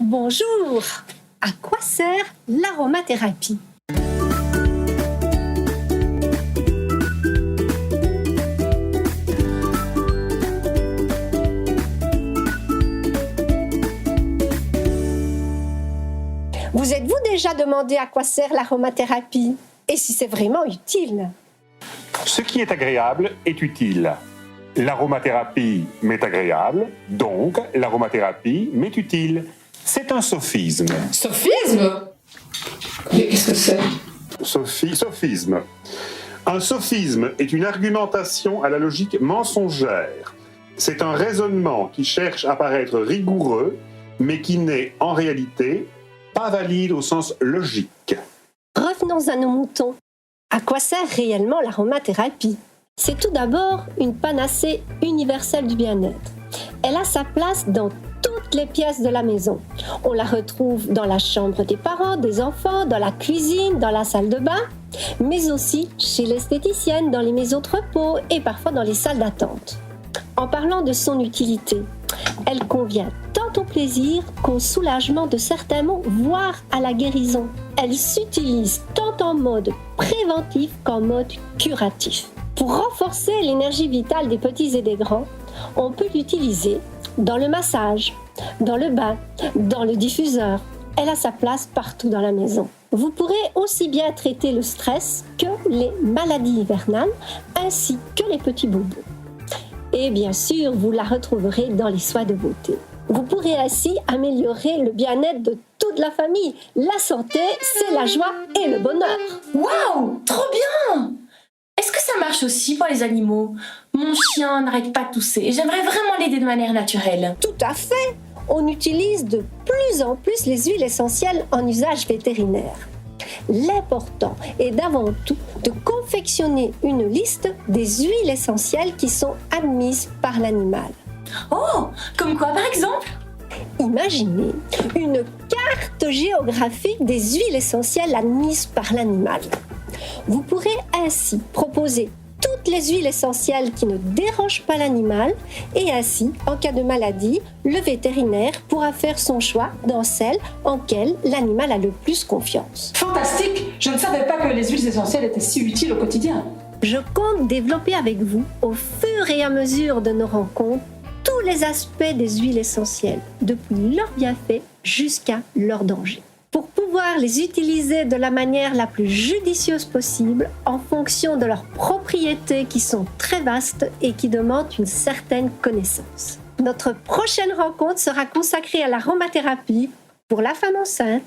Bonjour! À quoi sert l'aromathérapie? Vous êtes-vous déjà demandé à quoi sert l'aromathérapie? Et si c'est vraiment utile? Ce qui est agréable est utile. L'aromathérapie m'est agréable, donc l'aromathérapie m'est utile. C'est un sophisme. Sophisme? Mais qu'est-ce que c'est? Sophisme. Un sophisme est une argumentation à la logique mensongère. C'est un raisonnement qui cherche à paraître rigoureux, mais qui n'est en réalité pas valide au sens logique. Revenons à nos moutons. À quoi sert réellement l'aromathérapie? C'est tout d'abord une panacée universelle du bien-être. Elle a sa place dans toutes les pièces de la maison. On la retrouve dans la chambre des parents, des enfants, dans la cuisine, dans la salle de bain, mais aussi chez l'esthéticienne, dans les maisons de repos et parfois dans les salles d'attente. En parlant de son utilité, elle convient tant au plaisir qu'au soulagement de certains maux, voire à la guérison. Elle s'utilise tant en mode préventif qu'en mode curatif. Pour renforcer l'énergie vitale des petits et des grands, on peut l'utiliser dans le massage, dans le bain, dans le diffuseur. Elle a sa place partout dans la maison. Vous pourrez aussi bien traiter le stress que les maladies hivernales, ainsi que les petits bobos. Et bien sûr, vous la retrouverez dans les soins de beauté. Vous pourrez ainsi améliorer le bien-être de toute la famille. La santé, c'est la joie et le bonheur. Waouh, trop bien! Est-ce que ça marche aussi pour les animaux? Mon chien n'arrête pas de tousser et j'aimerais vraiment l'aider de manière naturelle. Tout à fait! On utilise de plus en plus les huiles essentielles en usage vétérinaire. L'important est d'avant tout de confectionner une liste des huiles essentielles qui sont admises par l'animal. Oh, comme quoi par exemple? Imaginez une carte géographique des huiles essentielles admises par l'animal. Vous pourrez ainsi proposer toutes les huiles essentielles qui ne dérangent pas l'animal et ainsi, en cas de maladie, le vétérinaire pourra faire son choix dans celle en quelle l'animal a le plus confiance. Fantastique! Je ne savais pas que les huiles essentielles étaient si utiles au quotidien. Je compte développer avec vous, au fur et à mesure de nos rencontres, tous les aspects des huiles essentielles, depuis leurs bienfaits jusqu'à leurs dangers, pour pouvoir les utiliser de la manière la plus judicieuse possible en fonction de leurs propriétés qui sont très vastes et qui demandent une certaine connaissance. Notre prochaine rencontre sera consacrée à l'aromathérapie pour la femme enceinte.